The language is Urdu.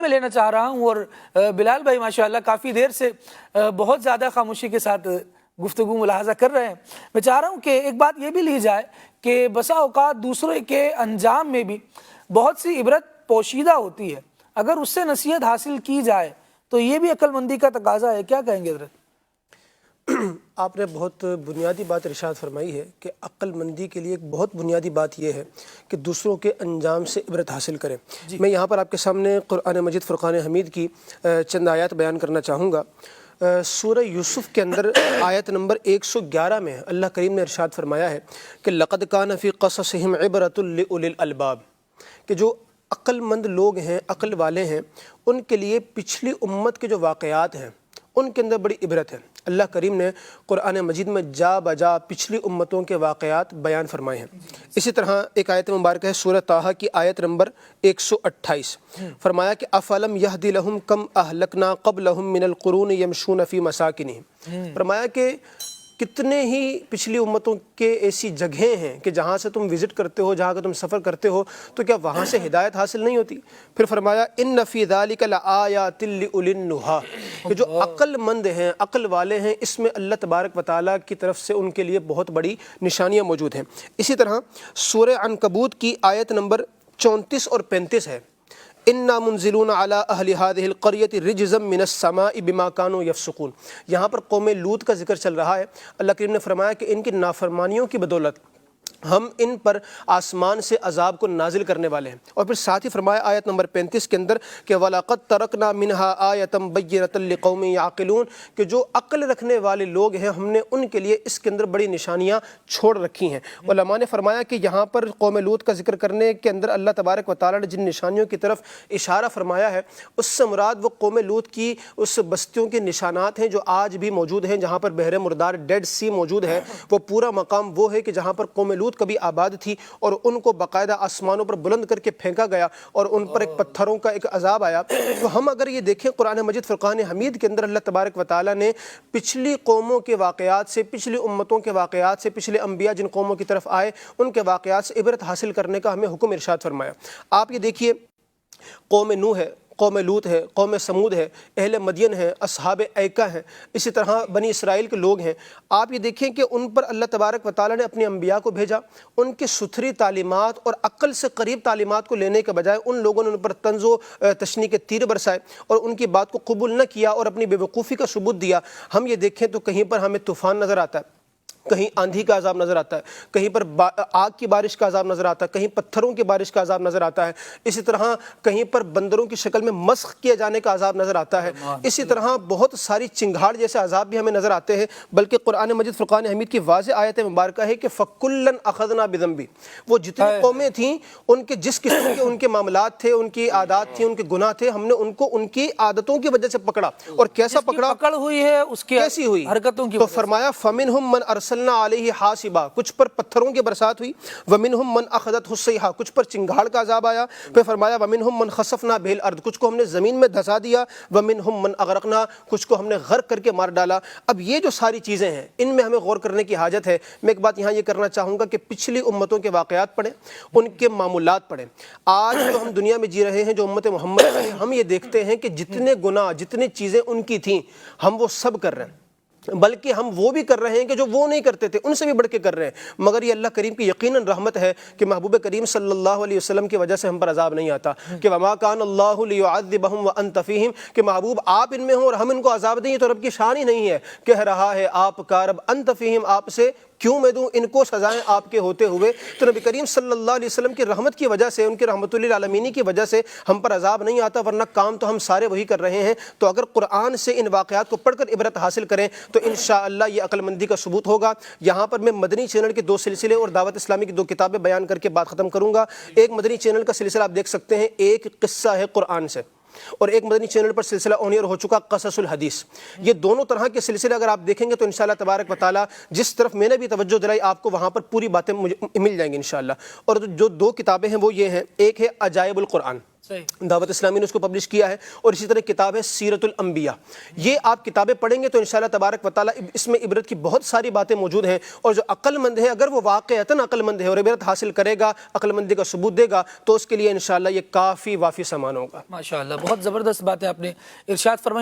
میں لینا چاہ رہا ہوں، اور بلال بھائی ماشاءاللہ کافی دیر سے بہت زیادہ خاموشی کے ساتھ گفتگو ملاحظہ کر رہے ہیں۔ میں چاہ رہا ہوں کہ ایک بات یہ بھی لی جائے کہ بسا اوقات دوسرے کے انجام میں بھی بہت سی عبرت پوشیدہ ہوتی ہے، اگر اس سے نصیحت حاصل کی جائے تو یہ بھی عقل مندی کا تقاضا ہے۔ کیا کہیں گے حضرت؟ آپ نے بہت بنیادی بات ارشاد فرمائی ہے کہ عقل مندی کے لیے ایک بہت بنیادی بات یہ ہے کہ دوسروں کے انجام سے عبرت حاصل کریں۔ میں یہاں پر آپ کے سامنے قرآن مجید فرقان حمید کی چند آیات بیان کرنا چاہوں گا۔ سورہ یوسف کے اندر آیت نمبر 111 میں اللہ کریم نے ارشاد فرمایا ہے کہ لَقَدْ كَانَ فِي قَصَصِهِمْ عِبْرَةٌ لِأُولِي الْأَلْبَابِ، کہ جو عقل مند لوگ ہیں، عقل والے ہیں، ان کے لیے پچھلی امت کے جو واقعات ہیں ان کے اندر بڑی عبرت ہے۔ اللہ کریم نے قرآن مجید میں جا بجا پچھلی امتوں کے واقعات بیان فرمائے ہیں۔ اسی طرح ایک آیت مبارکہ ہے سورہ طٰہٰ کی آیت نمبر 128، فرمایا کہ افلم یہدی لہم کم اہلکنا قبلہم من القرون یمشون فی مساکنہم، فرمایا کہ کتنے ہی پچھلی امتوں کے ایسی جگہیں ہیں کہ جہاں سے تم وزٹ کرتے ہو، جہاں کا تم سفر کرتے ہو، تو کیا وہاں سے ہدایت حاصل نہیں ہوتی؟ پھر فرمایا ان فی ذالک لآیات لأولی النہیٰ، کہ جو عقل مند ہیں، عقل والے ہیں، اس میں اللہ تبارک و تعالیٰ کی طرف سے ان کے لیے بہت بڑی نشانیاں موجود ہیں۔ اسی طرح سورہ عنکبوت کی آیت نمبر 34 اور 35 ہے، اِنَّا مُنزِلُونَ عَلَىٰ أَهْلِ هَٰذِهِ الْقَرْيَةِ رِجْزًا مِّنَ السَّمَاءِ بِمَا كَانُوا يَفْسُقُونَ۔ یہاں پر قوم لوط کا ذکر چل رہا ہے۔ اللہ کریم نے فرمایا کہ ان کی نافرمانیوں کی بدولت ہم ان پر آسمان سے عذاب کو نازل کرنے والے ہیں۔ اور پھر ساتھ ہی فرمایا آیت نمبر 35 کے اندر کہ وَلَقَدْ تَرَكْنَا مِنْهَا آیَةً بَيِّنَةً لِقَوْمٍ يَعْقِلُونَ، کہ جو عقل رکھنے والے لوگ ہیں ہم نے ان کے لیے اس کے اندر بڑی نشانیاں چھوڑ رکھی ہیں۔ علماء نے فرمایا کہ یہاں پر قوم لوط کا ذکر کرنے کے اندر اللہ تبارک و تعالیٰ نے جن نشانیوں کی طرف اشارہ فرمایا ہے اس سے مراد وہ قوم لوط کی اس بستیوں کے نشانات ہیں جو آج بھی موجود ہیں، جہاں پر بحر مردار ڈیڈ سی موجود ہے۔ وہ پورا مقام وہ ہے کہ جہاں پر قوم لوط کبھی آباد تھی اور ان کو باقاعدہ آسمانوں پر بلند کر کے پھینکا گیا اور ان پر ایک پتھروں کا ایک عذاب آیا۔ تو ہم اگر یہ دیکھیں قرآن مجید فرقان حمید کے اندر اللہ تبارک و تعالیٰ نے پچھلی قوموں کے واقعات سے، پچھلی امتوں کے واقعات سے، پچھلے انبیاء جن قوموں کی طرف آئے ان کے واقعات سے عبرت حاصل کرنے کا ہمیں حکم ارشاد فرمایا۔ آپ یہ دیکھیے قوم نوح ہے، قوم لوط ہے، قوم سمود ہے، اہل مدین ہے، اصحاب ایکہ ہیں، اسی طرح بنی اسرائیل کے لوگ ہیں۔ آپ یہ دیکھیں کہ ان پر اللہ تبارک و تعالیٰ نے اپنے انبیاء کو بھیجا، ان کی ستھری تعلیمات اور عقل سے قریب تعلیمات کو لینے کے بجائے ان لوگوں نے ان پر طنز و تشنیع کے تیر برسائے اور ان کی بات کو قبول نہ کیا اور اپنی بے وقوفی کا ثبوت دیا۔ ہم یہ دیکھیں تو کہیں پر ہمیں طوفان نظر آتا ہے، کہیں آندھی کا عذاب نظر آتا ہے، کہیں پر آگ کی بارش کا عذاب نظر آتا ہے، کہیں پتھروں کی بارش کا عذاب نظر آتا ہے، اسی طرح کہیں پر بندروں کی شکل میں مسخ کیے جانے کا عذاب نظر آتا ہے، اسی طرح بہت ساری چنگھاڑ جیسے عذاب بھی ہمیں نظر آتے ہیں۔ بلکہ قرآن مجید فرقان حمید کی واضح آیت مبارکہ ہے کہ فَكُلًّا أَخَذْنَا بِذَنبِهِ، وہ جتنی قومیں تھیں ان کے جس قسم کے ان کے معاملات تھے، ان کی عادات تھیں، ان کے گناہ تھے، ہم نے ان کو ان کی عادتوں کی وجہ سے پکڑا۔ اور کیسا پکڑا؟ پکڑ ہوئی ہے اس کی کیسی ہوئی حرکتوں کی تو فرمایا فَمِنْهُمْ مَنْ أَرْسَلْنَا عَلَيْهِ حَاصِبًا، کچھ پر پتھروں کی برسات ہوئی، وَمِنْهُمْ مَنْ أَخَذَتْهُ الصَّيْحَةُ، کچھ پر چنگھاڑ کا عذاب آیا، پھر فرمایا وَمِنْهُمْ مَنْ خَسَفْنَا بِهِ الْأَرْضِ، کچھ کو ہم نے زمین میں دھسا دیا، وَمِنْهُمْ مَنْ أَغْرَقْنَا، کچھ کو ہم نے غرق کر کے مار ڈالا۔ اب یہ جو ساری چیزیں ہیں ان میں ہمیں غور کرنے کی حاجت ہے۔ میں ایک بات یہاں یہ کرنا چاہوں گا کہ پچھلی امتوں کے واقعات پڑھیں، ان کے معمولات پڑھیں۔ آج جو ہم دنیا میں جی رہے ہیں، جو امت محمد ہے، ہم یہ دیکھتے ہیں کہ جتنے گناہ، جتنی چیزیں ان کی تھیں ہم وہ سب کر رہے ہیں، بلکہ ہم وہ بھی کر رہے ہیں کہ جو وہ نہیں کرتے تھے، ان سے بھی بڑھ کے کر رہے ہیں۔ مگر یہ اللہ کریم کی یقیناً رحمت ہے کہ محبوب کریم صلی اللہ علیہ وسلم کی وجہ سے ہم پر عذاب نہیں آتا، کہ وما کان اللہ لیعذبہم وانت فیہم، کہ محبوب آپ ان میں ہوں اور ہم ان کو عذاب دیں، تو رب کی شان ہی نہیں ہے۔ کہہ رہا ہے آپ کا رب انت فیہم، آپ سے کیوں میں دوں ان کو سزائیں آپ کے ہوتے ہوئے؟ تو نبی کریم صلی اللہ علیہ وسلم کی رحمت کی وجہ سے، ان کی رحمت للعالمین کی وجہ سے ہم پر عذاب نہیں آتا، ورنہ کام تو ہم سارے وہی کر رہے ہیں۔ تو اگر قرآن سے ان واقعات کو پڑھ کر عبرت حاصل کریں تو انشاءاللہ یہ عقل مندی کا ثبوت ہوگا۔ یہاں پر میں مدنی چینل کے 2 سلسلے اور دعوت اسلامی کی 2 کتابیں بیان کر کے بات ختم کروں گا۔ ایک مدنی چینل کا سلسلہ آپ دیکھ سکتے ہیں، ایک قصہ ہے قرآن سے، اور ایک مدنی چینل پر سلسلہ آن ایئر ہو چکا قصص الحدیث۔ یہ دونوں طرح کے سلسلے اگر آپ دیکھیں گے تو انشاءاللہ تبارک و تعالیٰ جس طرف میں نے بھی توجہ دلائی آپ کو وہاں پر پوری باتیں مل جائیں گی انشاءاللہ۔ اور جو 2 کتابیں ہیں وہ یہ ہیں، ایک ہے عجائب القرآن، دعوت اسلامی نے اس کو پبلش کیا ہے، اور اسی طرح کتاب ہے سیرت الانبیاء. یہ آپ کتابیں پڑھیں گے تو انشاءاللہ تبارک و تعالیٰ اس میں عبرت کی بہت ساری باتیں موجود ہیں، اور جو عقل مند ہے اگر وہ واقعتاً عقل مند ہے اور عبرت حاصل کرے گا، عقل مندی کا ثبوت دے گا، تو اس کے لیے انشاءاللہ یہ کافی وافی سامان ہوگا. ماشاءاللہ، بہت زبردست بات ہے آپ نے ارشاد فرمائی.